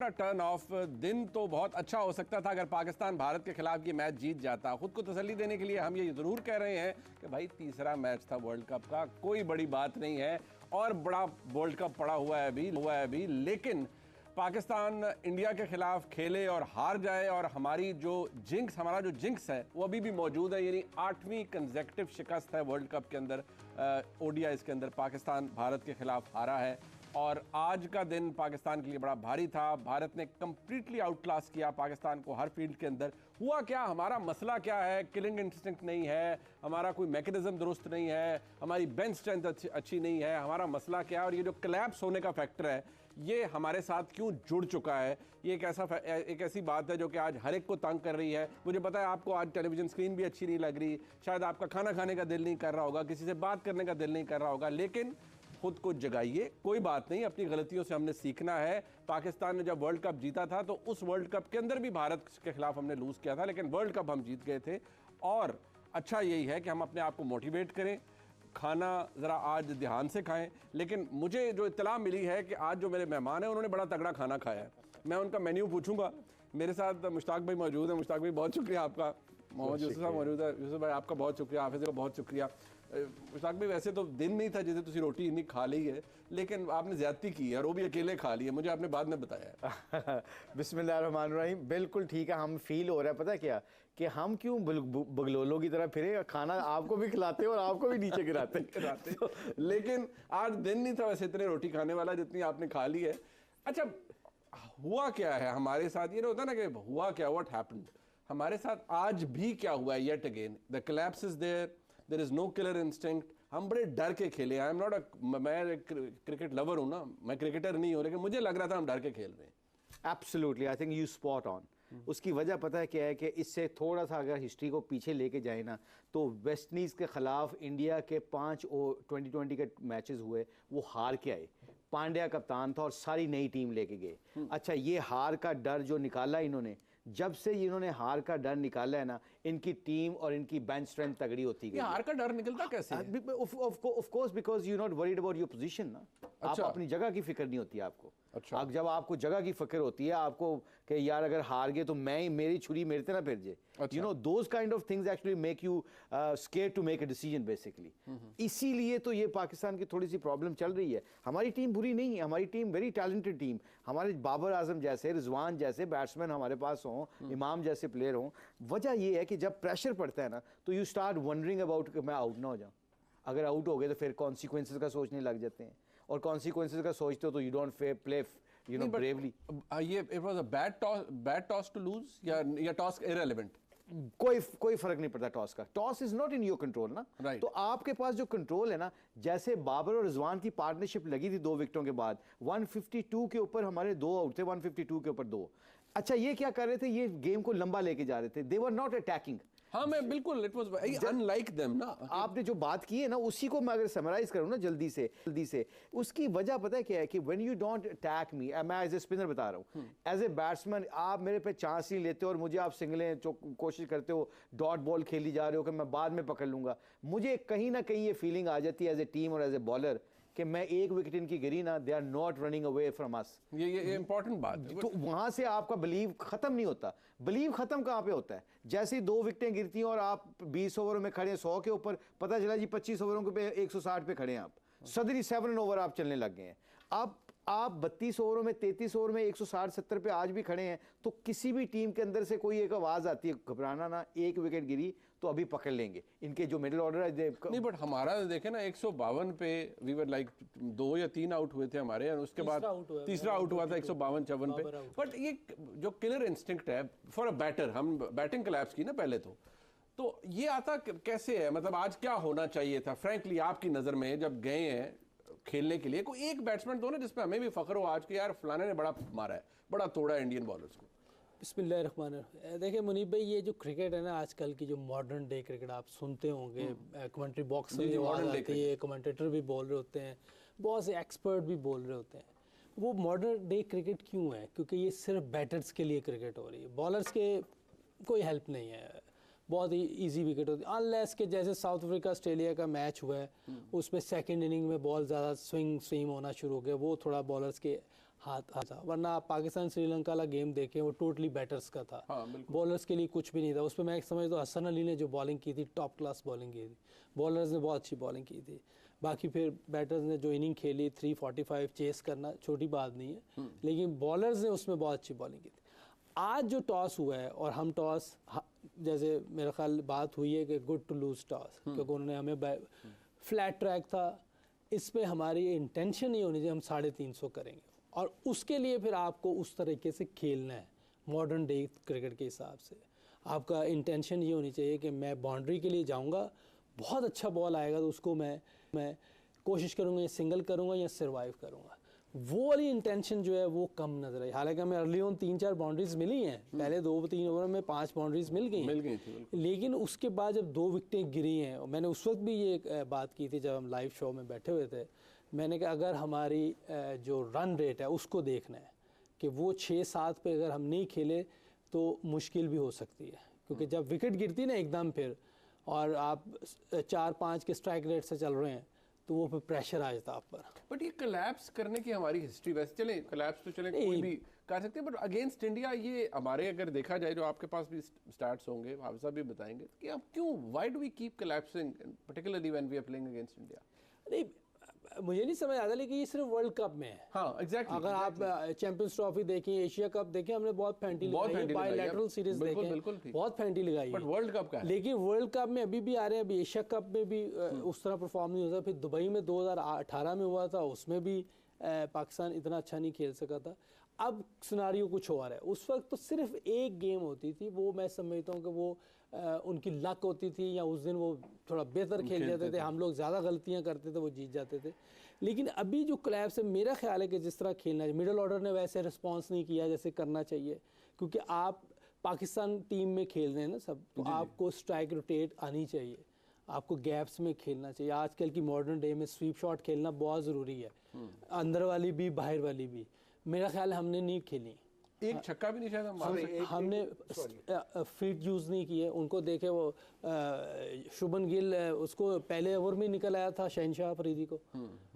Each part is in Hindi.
टर्न ऑफ दिन तो बहुत अच्छा हो सकता था अगर पाकिस्तान भारत के खिलाफ ये मैच जीत जाता। खुद को तसल्ली देने के लिए हम ये जरूर कह रहे हैं कि भाई तीसरा मैच था वर्ल्ड कप का, कोई बड़ी बात नहीं है और बड़ा वर्ल्ड कप पड़ा हुआ है अभी। लेकिन पाकिस्तान इंडिया के खिलाफ खेले और हार जाए और हमारा जो जिंक्स है वो अभी भी मौजूद है, यानी 8वीं कंसेक्यूटिव शिकस्त है वर्ल्ड कप के अंदर। ओडीआईज़ के अंदर पाकिस्तान भारत के खिलाफ हारा है और आज का दिन पाकिस्तान के लिए बड़ा भारी था। भारत ने कंप्लीटली आउट क्लास किया पाकिस्तान को हर फील्ड के अंदर। हुआ क्या, हमारा मसला क्या है? किलिंग इंस्टिंक्ट नहीं है, हमारा कोई मैकेनिज्म दुरुस्त नहीं है, हमारी बेंच स्ट्रेंथ अच्छी नहीं है, हमारा मसला क्या है? और ये जो कोलैप्स होने का फैक्टर है ये हमारे साथ क्यों जुड़ चुका है? ये एक ऐसी बात है जो कि आज हर एक को तंग कर रही है। मुझे पता है आपको आज टेलीविजन स्क्रीन भी अच्छी नहीं लग रही, शायद आपका खाना खाने का दिल नहीं कर रहा होगा, किसी से बात करने का दिल नहीं कर रहा होगा, लेकिन खुद को जगाइए। कोई बात नहीं, अपनी गलतियों से हमने सीखना है। पाकिस्तान ने जब वर्ल्ड कप जीता था तो उस वर्ल्ड कप के अंदर भी भारत के खिलाफ हमने लूज किया था, लेकिन वर्ल्ड कप हम जीत गए थे। और अच्छा यही है कि हम अपने आप को मोटिवेट करें, खाना ज़रा आज ध्यान से खाएं। लेकिन मुझे जो इत्तला मिली है कि आज जो मेरे मेहमान हैं उन्होंने बड़ा तगड़ा खाना खाया है। मैं उनका मेन्यू पूछूंगा। मेरे साथ मुश्ताक भाई मौजूद है। मुश्ताक भाई बहुत शुक्रिया आपका। मोहम्मद यूसुफ साहब मौजूद है। यूसुफ भाई आपका बहुत शुक्रिया। हाफिज़ का बहुत शुक्रिया। मुश्ताक भाई वैसे तो दिन नहीं था जिसे तुसी रोटी इतनी खा ली है, लेकिन आपने ज्यादती की है और वो भी अकेले खा ली है, मुझे आपने बाद में बताया है। बिस्मिल्लाहिर्रहमानिर्रहीम। बिल्कुल ठीक है, हम फील हो रहा है, पता है क्या, कि हम क्यों बगलोलों की तरह फिरे, खाना आपको भी खिलाते और आपको भी नीचे गिराते लेकिन आज दिन नहीं था वैसे इतने रोटी खाने वाला जितनी आपने खा ली है। अच्छा, हुआ क्या है हमारे साथ? ये ना होता ना कि हुआ क्या, व्हाट हैपेंड हमारे साथ आज भी क्या हुआ है? Yet again the collapse is there is no killer instinct. हम बड़े डर के खेले। आई एम नॉट मैं क्रिकेट लवर हूं ना, मैं क्रिकेटर नहीं हूं, लेकिन मुझे लग रहा था हम डर के खेल रहे हैं। Absolutely, I think you spot on. उसकी वजह पता है क्या है कि इससे थोड़ा सा अगर हिस्ट्री को पीछे लेके जाए ना, तो वेस्ट इंडीज़ के खिलाफ इंडिया के 5 2020 के मैचेस हुए, वो हार के आए। पांड्या कप्तान था और सारी नई टीम लेके गए। अच्छा, ये हार का डर जो निकाला इन्होंने, जब से इन्होंने हार का डर निकाला है ना, इनकी टीम और इनकी बेंच स्ट्रेंथ तगड़ी होती गई। हार का डर निकलता कैसे है? Of course because you not worried about your position ना। अच्छा। आप अपनी जगह की फिक्र नहीं होती आपको। अच्छा। जब आपको जगह की फिक्र होती है आपको कि यार अगर हार गए तो मेरी छुरी मेरे ते ना फिर जाए, you know, those kind of things actually make you scared to make a decision basically. इसीलिए तो ये पाकिस्तान की थोड़ी सी प्रॉब्लम चल रही है। हमारी टीम बुरी नहीं है, हमारी टीम वेरी टैलेंटेड टीम। हमारे बाबर आजम जैसे, रिजवान जैसे बैट्समैन हमारे पास हों, इमाम जैसे प्लेयर हों। वजह ये है कि जब प्रेशर पड़ता है ना तो यू स्टार्ट वंडरिंग अबाउट कि मैं आउट ना हो जाऊं। अगर आउट हो गए तो फिर कॉन्सिक्वेंसेस का सोचने लग जाते हैं, और कॉन्सिक्वेंसेस का सोचते हो तो you don't play you know bravely. ये it was a bad toss to lose या टॉस इररिलेवेंट? कोई फर्क नहीं पड़ता टॉस का। Toss is not in your control ना। Right. तो आपके पास जो कंट्रोल है ना, जैसे बाबर और रिजवान की पार्टनरशिप लगी थी 2 विकेटों के बाद, 152 के ऊपर हमारे 2 आउट थे, 152 के ऊपर 2। अच्छा, ये क्या कर रहे थे? ये गेम को लंबा लेके जा रहे थे। दे वर नॉट अटैकिंग। हाँ, मैं बिल्कुल, इट वाज अनलाइक देम ना। आपने जो बात की है ना, उसी को मैं अगर समराइज करूं ना जल्दी से, उसकी वजह पता है क्या है कि व्हेन यू डोंट अटैक मी, मैं एज ए स्पिनर बता रहा हूं, एज ए बैट्समैन आप मेरे पे चांस नहीं लेते और मुझे आप सिंगलें कोशिश करते हो, डॉट बॉल खेली जा रहे हो कि मैं बाद में पकड़ लूंगा। मुझे कहीं ना कहीं ये फीलिंग आ जाती है एज ए टीम और एज ए बॉलर कि मैं एक विकेट इनकी गिरी ना, they are not running away from us. ये इंपॉर्टेंट बात है। तो वहां से आपका बिलीव खत्म नहीं होता। बिलीव खत्म कहां पे होता है? जैसे ही 2 विकेटें गिरती हैं और आप 20 ओवरों में खड़े हैं, 100 के ऊपर, पता चला जी 25 ओवरों पे 160 पे खड़े हैं आप, सदरी 7 ओवर आप चलने लग गए हैं। आप 32 ओवरों में, 33 ओवर में 160-70 पे आज भी खड़े हैं, तो किसी भी टीम के अंदर से कोई एक आवाज आती है, घबराना ना, एक विकेट गिरी तो अभी पकड़ लेंगे। इनके जो मिडिल ऑर्डर है नहीं, बट हमारा देखे ना 152 पे वी वर लाइक 2 या 3 आउट हुए थे हमारे, और उसके बाद तीसरा आउट हुआ था 152-54 पे। बट ये जो किलर इंस्टिंक्ट है फॉर अ बैटर, हम बैटिंग कोलैप्स की ना पहले तो ये आता कैसे है? मतलब आज क्या होना चाहिए था फ्रैंकली आपकी नजर में जब गए हैं खेलने के लिए? कोई एक बैट्समैन दो ना जिसपे हमें भी फख्र हो आज के, यार फलाने ने बड़ा मारा है, बड़ा तोड़ा है इंडियन बॉलर्स को। बिस्मिल्लाहिर्रहमानिर्रहीम। देखिए मुनीब भाई, ये जो क्रिकेट है ना आजकल की, जो मॉडर्न डे क्रिकेट आप सुनते होंगे, कमेंट्री बॉक्स में आवाज़ आती है, कमेंटेटर भी बोल रहे होते हैं, बहुत से एक्सपर्ट भी बोल रहे होते हैं। वो मॉडर्न डे क्रिकेट क्यों है? क्योंकि ये सिर्फ बैटर्स के लिए क्रिकेट हो रही है, बॉलर्स के कोई हेल्प नहीं है। बहुत ही इजी विकेट होती है, अनलेस के जैसे साउथ अफ्रीका ऑस्ट्रेलिया का मैच हुआ है, उसमें सेकंड इनिंग में बॉल ज़्यादा स्विंग होना शुरू हो गया, वो थोड़ा बॉलर्स के हाथ था, वरना आप पाकिस्तान श्रीलंका वाला गेम देखें वो टोटली बैटर्स का था। बॉलर्स के लिए कुछ भी नहीं था उसमें। मैं समझता हूँ हसन अली ने जो बॉलिंग की थी टॉप क्लास बॉलिंग की थी, बॉलर्स ने बहुत अच्छी बॉलिंग की थी। बाकी फिर बैटर्स ने जो इनिंग खेली 345 चेस करना छोटी बात नहीं है, लेकिन बॉलर्स ने उसमें बहुत अच्छी बॉलिंग की थी। आज जो टॉस हुआ है और हम टॉस, जैसे मेरा ख्याल बात हुई है कि गुड टू लूज टॉस, क्योंकि उन्होंने हमें फ्लैट ट्रैक था, इस पे हमारी इंटेंशन नहीं होनी चाहिए हम 350 करेंगे, और उसके लिए फिर आपको उस तरीके से खेलना है मॉडर्न डे क्रिकेट के हिसाब से। आपका इंटेंशन ये होनी चाहिए कि मैं बाउंड्री के लिए जाऊंगा, बहुत अच्छा बॉल आएगा तो उसको मैं कोशिश करूंगा या सिंगल करूंगा या सर्वाइव करूंगा। वो वाली इंटेंशन जो है वो कम नजर आई। हालांकि हमें अर्ली ऑन 3-4 बाउंड्रीज मिली हैं, पहले 2-3 ओवर में 5 बाउंड्रीज मिल गई थी, लेकिन उसके बाद जब 2 विकेटें गिरी हैं, और मैंने उस वक्त भी ये बात की थी जब हम लाइव शो में बैठे हुए थे, मैंने कहा अगर हमारी जो रन रेट है उसको देखना है कि वो 6-7 पे अगर हम नहीं खेले तो मुश्किल भी हो सकती है, क्योंकि जब विकेट गिरती ना एकदम फिर और आप 4-5 के स्ट्राइक रेट से चल रहे हैं तो वो फिर प्रेशर आ जाता आप पर। बट ये कोलैप्स करने की हमारी हिस्ट्री, वैसे चले कोलैप्स तो चले कोई भी कर सकते हैं, बट अगेंस्ट इंडिया ये हमारे अगर देखा जाए, जो आपके पास भी स्टार्ट्स होंगे, हाफिज साहब भी बताएंगे कि अब क्यों, why do we keep collapsing particularly when we are playing against India? नहीं, मुझे नहीं समझ आता, लेकिन ये सिर्फ वर्ल्ड कप में है। हाँ, एग्जैक्टली। अगर आप चैंपियंस ट्रॉफी देखें, एशिया कप देखें, हमने बहुत फैंटी लगाई है, बायलैटरल सीरीज देखें बहुत फैंटी लगाई है, बट वर्ल्ड कप का है। लेकिन वर्ल्ड कप में अभी भी आ रहे हैं, अभी एशिया कप में भी उस तरह परफॉर्म नहीं होता। फिर दुबई में 2018 में हुआ था, उसमें भी पाकिस्तान इतना अच्छा नहीं खेल सका था। अब सिनारियो कुछ और है। उस वक्त तो सिर्फ एक गेम होती थी, वो मैं समझता हूँ कि वो उनकी लक होती थी, या उस दिन वो थोड़ा बेहतर खेल जाते थे, हम लोग ज़्यादा गलतियाँ करते थे, वो जीत जाते थे। लेकिन अभी जो कोलैप्स है, मेरा ख्याल है कि जिस तरह खेलना है, मिडिल ऑर्डर ने वैसे रिस्पॉन्स नहीं किया जैसे करना चाहिए, क्योंकि आप पाकिस्तान टीम में खेल रहे हैं ना सब, तो आपको स्ट्राइक रोटेट आनी चाहिए, आपको गैप्स में खेलना चाहिए। आजकल की मॉडर्न डे में स्वीप शॉट खेलना बहुत ज़रूरी है, अंदर वाली भी बाहर वाली भी। मेरा ख्याल है हमने नहीं खेली, एक छक्का भी नहीं शायद हमने फीट यूज़ नहीं किए। उनको देखे वो शुभन गिल, उसको पहले ओवर में निकल आया था शहनशाह अफरीदी को,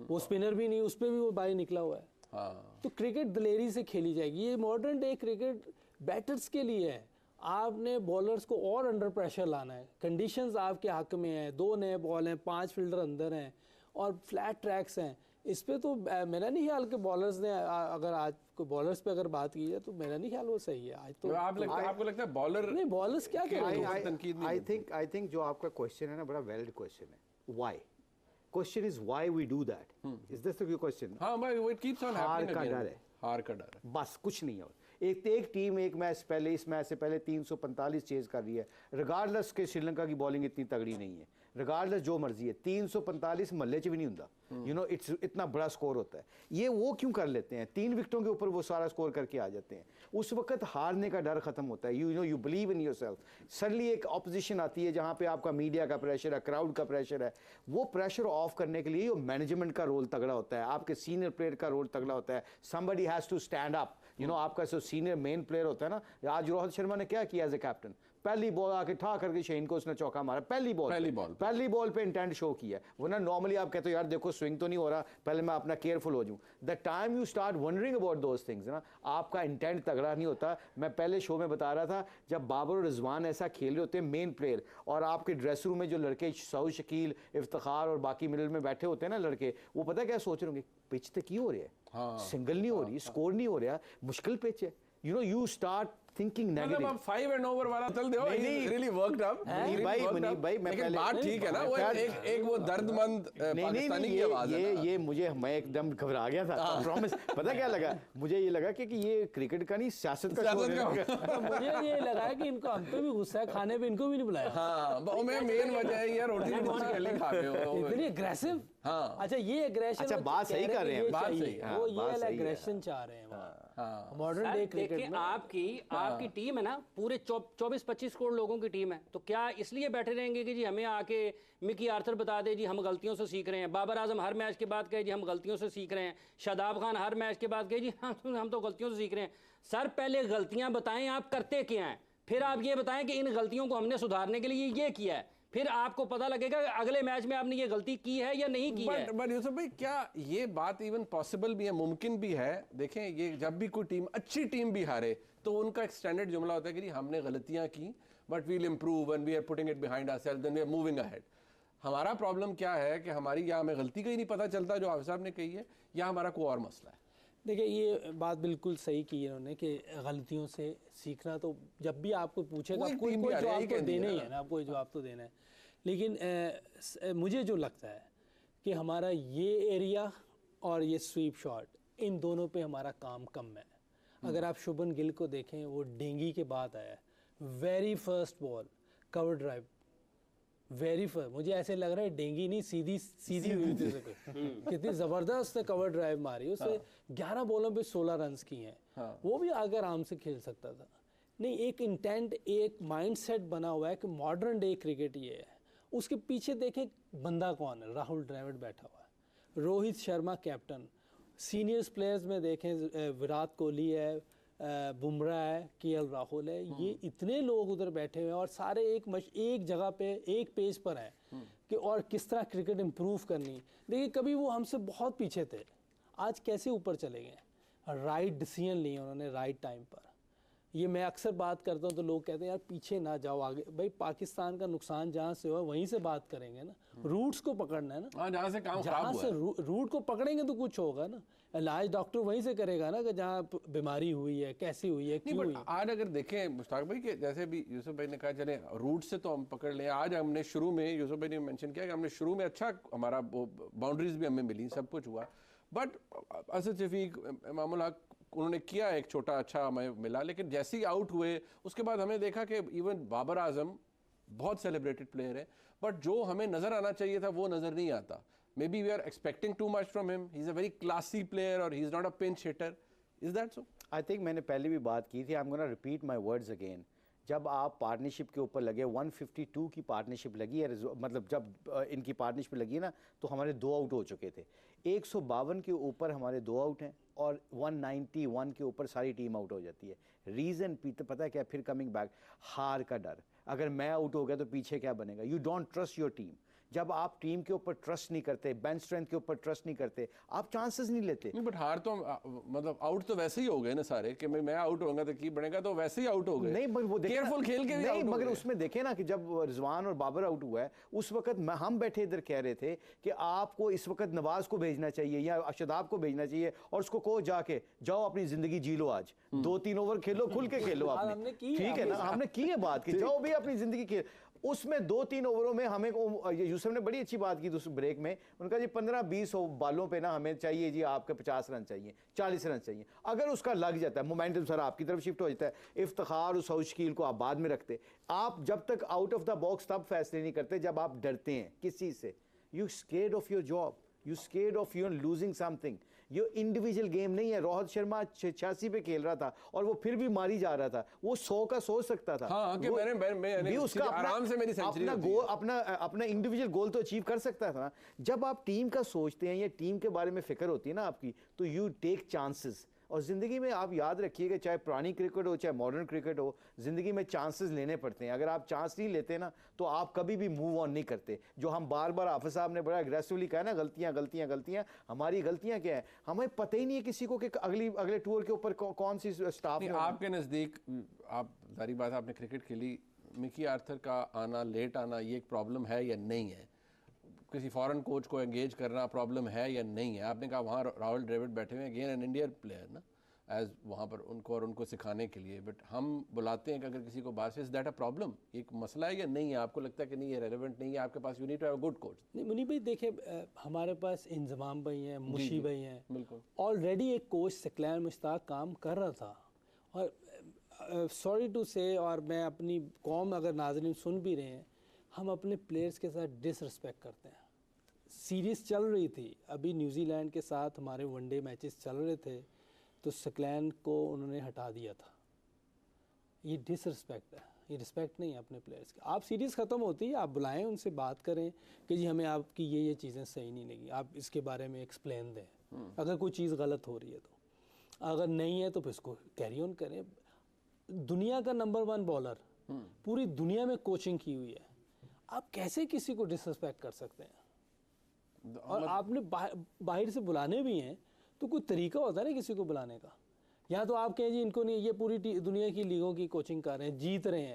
वो स्पिनर भी नहीं, उस पर भी वो बाहर निकला हुआ है। तो क्रिकेट दिलेरी से खेली जाएगी। ये मॉडर्न डे क्रिकेट बैटर्स के लिए है, आपने बॉलर्स को और अंडर प्रेशर लाना है। कंडीशंस आपके हक में है, 2 नए बॉल हैं, 5 फील्डर अंदर हैं और फ्लैट ट्रैक्स हैं। इस पे तो मेरा नहीं ख्याल कि बॉलर्स ने, अगर आज को बॉलर्स पे अगर बात की जाए तो मेरा नहीं ख्याल वो सही है। आज तो आपको लगता है बॉलर नहीं, बॉलर्स क्या करेंगे? आई थिंक जो आपका क्वेश्चन है ना, बड़ा वैलिड क्वेश्चन है। Why? Question is why we do that. Is this the question? हां भाई, इट कीप्स ऑन हैपनिंग। हार का डर है, हार का डर है, बस कुछ नहीं है। एक टीम एक मैच पहले, इस मैच से पहले 345 चेज कर रही है, रिगार्डलेस के श्रीलंका की बॉलिंग इतनी तगड़ी नहीं है, रिगार्डलेस जो मर्जी है, 345 महल्ले च भी नहीं होता। यू नो, इट्स इतना बड़ा स्कोर होता है। ये वो क्यों कर लेते हैं? 3 विकेटों के ऊपर वो सारा स्कोर करके आ जाते हैं। उस वक्त हारने का डर खत्म होता है। You know, you believe in yourself. Suddenly एक ऑपोजिशन आती है जहां पे आपका मीडिया का प्रेशर है, क्राउड का प्रेशर है, वो प्रेशर ऑफ करने के लिए मैनेजमेंट का रोल तगड़ा होता है, आपके सीनियर प्लेयर का रोल तगड़ा होता है। Somebody has to stand up. You know, आपका जो सीनियर मेन प्लेयर होता है ना, आज रोहित शर्मा ने क्या किया एज ए कैप्टन? पहली बॉल आके ठा करके शेन को उसने चौका मारा, पहली बॉल पे इंटेंट शो किया। वरना नॉर्मली आप कहते हो यार देखो स्विंग तो नहीं हो रहा, पहले मैं अपना केयरफुल हो जाऊं। The time you start wondering about those things ना, आपका इंटेंट तगड़ा नहीं होता। मैं पहले शो में बता रहा था, जब बाबर और रिजवान ऐसा खेल रहे होते हैं मेन प्लेयर, और आपके ड्रेस रूम में जो लड़के सऊद शकील, इफ्तिखार और बाकी मिडिल में बैठे होते हैं ना लड़के, वो पता क्या सोच रहे होंगे? पिच तो की हो रही है, सिंगल नहीं हो रही, स्कोर नहीं हो रहा, मुश्किल पिच है। You know, you start thinking negative. अब 5 एंड ओवर वाला चल दो, रियली वर्कड अप। नहीं भाई, मैं पहले बात ठीक है ना, वो एक वो दर्दमंद पाकिस्तानी की आवाज है। ये मुझे, मैं एकदम घबरा गया था, प्रॉमिस। पता क्या लगा मुझे? ये लगा कि ये क्रिकेट का नहीं, सियासत का शो है। मुझे ये लगा कि इनको हम पे भी गुस्सा है, खाने पे इनको भी नहीं बुलाया। हां, वो मैं मेन वजह है यार, रोटी पहले खा रहे हो, इतनी एग्रेसिव। हाँ, अच्छा ये एग्रेशन, अच्छा बात सही कर रहे हैं, बात सही है, वो ये एग्रेशन चाह रहे हैं मॉडर्न डे क्रिकेट में। आपकी टीम है ना, पूरे 24-25 करोड़ लोगों की टीम है, तो क्या इसलिए बैठे रहेंगे कि जी हमें आके मिकी आर्थर बता दे जी हम गलतियों से सीख रहे हैं? बाबर आजम हर मैच के बाद कहे जी हम गलतियों से सीख रहे हैं। शादाब खान हर मैच के बाद कहे जी हम तो गलतियों से सीख रहे हैं। सर पहले गलतियां बताएं, आप करते क्या हैं, फिर आप ये बताएं कि इन गलतियों को हमने सुधारने के लिए ये किया है, फिर आपको पता लगेगा कि अगले मैच में आपने ये गलती की है या नहीं की है। बट यूसुफ भाई, क्या ये बात इवन पॉसिबल भी है, मुमकिन भी है? देखें, ये जब भी कोई टीम, अच्छी टीम भी हारे, तो उनका एक स्टैंडर्ड जुमला होता है कि हमने गलतियां की, but we'll improve and we are putting it behind ourselves and we are moving ahead. हमारा प्रॉब्लम क्या है कि हमारी, या हमें गलती का ही नहीं पता चलता जो हाफिज साहब ने कही है, या हमारा कोई और मसला है? देखिए, ये बात बिल्कुल सही की इन्होंने कि गलतियों से सीखना, तो जब भी आपको पूछेगा कोई जवाब तो देना ही है ना, कोई जवाब तो देना है। लेकिन मुझे जो लगता है कि हमारा ये एरिया और ये स्वीप शॉट, इन दोनों पे हमारा काम कम है। अगर आप शुभन गिल को देखें, वो डेंगी के बाद आया, very first ball cover drive, very first, मुझे ऐसे लग रहा है डेंगी नहीं, सीधी हुई थी कितनी ज़बरदस्त कवर ड्राइव मारी उससे। 11 बॉलों पे 16 रन किए हैं। वो भी आगे आराम से खेल सकता था। नहीं, एक इंटेंट, एक माइंडसेट बना हुआ है कि मॉडर्न डे क्रिकेट ये है। उसके पीछे देखें बंदा कौन है, राहुल द्रविड़ बैठा हुआ है, Rohit Sharma captain, seniors players में देखें विराट कोहली है, बुमराह है, केएल राहुल है, ये इतने लोग उधर बैठे हुए हैं और सारे एक जगह पे एक पेज पर हैं कि और किस तरह क्रिकेट इम्प्रूव करनी। देखिए, कभी वो हमसे बहुत पीछे थे, आज कैसे ऊपर चले गए। राइट डिसीजन लिए उन्होंने राइट टाइम पर। ये मैं अक्सर बात करता हूँ तो लोग कहते हैं यार पीछे ना जाओ, आगे। भाई, पाकिस्तान का नुकसान जहाँ से हुआ वहीं से बात करेंगे ना, रूट्स को पकड़ना है ना। जहाँ से काम खराब हुआ है, रूट को पकड़ेंगे तो कुछ होगा ना। इलाज डॉक्टर वहीं से करेगा ना कि जहाँ बीमारी हुई है, कैसी हुई है, क्यों हुई। आज अगर देखें मुश्ताक भाई के, जैसे भी यूसुफ भाई ने कहा चले रूट से तो हम पकड़ लें, आज हमने शुरू में, यूसुफ भाई ने मेंशन किया कि हमने शुरू में अच्छा, हमारा बाउंड्रीज भी हमें मिली, सब कुछ हुआ, बट असद शफीक, इमामुल हक, उन्होंने किया एक छोटा अच्छा हमें मिला, लेकिन जैसे ही आउट हुए उसके बाद हमने देखा कि इवन बाबर आजम बहुत सेलिब्रेटेड प्लेयर है, बट जो हमें नज़र आना चाहिए था वो नज़र नहीं आता। Maybe we are expecting too much from him. He is a very classy player और he is not a pinch hitter. Is that so? I think मैंने पहले भी बात की थी, I am gonna repeat my words again. जब आप पार्टनरशिप के ऊपर लगे, 152 की पार्टनरशिप लगी है, मतलब जब इनकी पार्टनरशिप लगी है ना, तो हमारे 2 आउट हो चुके थे। 152 के ऊपर हमारे 2 आउट हैं और 191 के ऊपर सारी टीम आउट हो जाती है। रीज़न पता है क्या? फिर कमिंग बैक, हार का डर। अगर मैं आउट हो गया तो पीछे क्या बनेगा? You don't trust your team. जब आप टीम के ऊपर ट्रस्ट नहीं करते, बेंच स्ट्रेंथ के ऊपर ट्रस्ट नहीं करते, आप चांसेस नहीं लेते। नहीं, बट हार तो मतलब आउट तो वैसे ही हो गए ना सारे, कि मैं आउट होऊंगा तो की बनेगा, तो वैसे ही आउट हो गए। नहीं, मगर वो केयरफुल खेल के भी नहीं, मगर उसमें देखे ना कि जब रिजवान और बाबर आउट हुआ है, उस वक्त हम बैठे इधर कह रहे थे कि आपको इस वक्त नवाज को भेजना चाहिए या अशदाब को भेजना चाहिए और उसको कहो जाके जाओ अपनी जिंदगी जी लो, आज 2-3 ओवर खेलो, खुल के खेलो आपने, ठीक है ना? हमने की है बात कि जाओ भी अपनी जिंदगी खेल। उसमें 2-3 ओवरों में हमें, यूसुफ ने बड़ी अच्छी बात की दूसरे ब्रेक में, उनका जी 15-20 बालों पे ना हमें चाहिए जी आपके 50 रन चाहिए, 40 रन चाहिए। अगर उसका लग जाता है, मोमेंटम सर आपकी तरफ शिफ्ट हो जाता है, इफ्तिखार उस शकील को आप बाद में रखते। आप जब तक आउट ऑफ द बॉक्स तब फैसले नहीं करते जब आप डरते हैं किस चीज़ से। You scared of your job, you scared of your losing something. ये इंडिविजुअल गेम नहीं है। रोहित शर्मा 86 पे खेल रहा था और वो फिर भी मारी जा रहा था, वो 100 का सोच सकता था। हाँ, कि मैंने उसका आराम से मेरी सेंचुरी अपना गोल, अपना इंडिविजुअल गोल तो अचीव कर सकता था। जब आप टीम का सोचते हैं या टीम के बारे में फिक्र होती है ना आपकी, तो यू टेक चांसेस। और ज़िंदगी में आप याद रखिएगा, चाहे पुरानी क्रिकेट हो चाहे मॉडर्न क्रिकेट हो, ज़िंदगी में चांसेस लेने पड़ते हैं। अगर आप चांस नहीं लेते ना तो आप कभी भी मूव ऑन नहीं करते। जो हम बार बार हाफिज साहब ने बड़ा एग्रेसिवली कहा ना, गलतियां गलतियां गलतियां, हमारी गलतियां क्या है? हमें पता ही नहीं है किसी को कि अगले टूर के ऊपर कौन सी स्टाफ। आपके नज़दीक, आप सारी बात आपने क्रिकेट खेली, मिकी आर्थर का आना, लेट आना, ये एक प्रॉब्लम है या नहीं है? किसी फॉरेन कोच को एंगेज करना प्रॉब्लम है या नहीं है? आपने कहा वहाँ राहुल द्रविड़ बैठे हुए हैं, अगेन एन इंडियन प्लेयर ना, एज वहाँ पर उनको और उनको सिखाने के लिए, बट हम बुलाते हैं कि अगर किसी को बात से, इज दैट अ प्रॉब्लम? एक मसला है या नहीं है? आपको लगता है कि नहीं ये रेलेवेंट नहीं है आपके पास? You need to have a good coach. नहीं मुनीब भाई, देखिए हमारे पास इंजमाम भाई हैं, मुशी भाई हैं, बिल्कुल। ऑलरेडी एक कोच सकलैन मुश्ताक काम कर रहा था। और सॉरी टू से, और मैं अपनी कौम अगर नाज़रीन सुन भी रहे हैं, हम अपने प्लेयर्स के साथ डिसरिस्पेक्ट करते हैं। सीरीज़ चल रही थी, अभी न्यूजीलैंड के साथ हमारे वनडे मैचेस चल रहे थे, तो सकलैन को उन्होंने हटा दिया था। ये डिसरिस्पेक्ट है, ये रिस्पेक्ट नहीं है अपने प्लेयर्स की। आप सीरीज़ ख़त्म होती है, आप बुलाएं, उनसे बात करें कि जी हमें आपकी ये चीज़ें सही नहीं लगी, आप इसके बारे में एक्सप्लेन दें। अगर कोई चीज़ गलत हो रही है तो, अगर नहीं है तो फिर इसको कैरी ऑन करें। दुनिया का नंबर 1 बॉलर, पूरी दुनिया में कोचिंग की हुई है। आप कैसे किसी को डिसरिस्पेक्ट कर सकते हैं? और आपने बाहर से बुलाने भी हैं तो कोई तरीका होता है ना किसी को बुलाने का। या तो आप कहें जी इनको नहीं, ये पूरी दुनिया की लीगों की कोचिंग कर रहे हैं, जीत रहे हैं,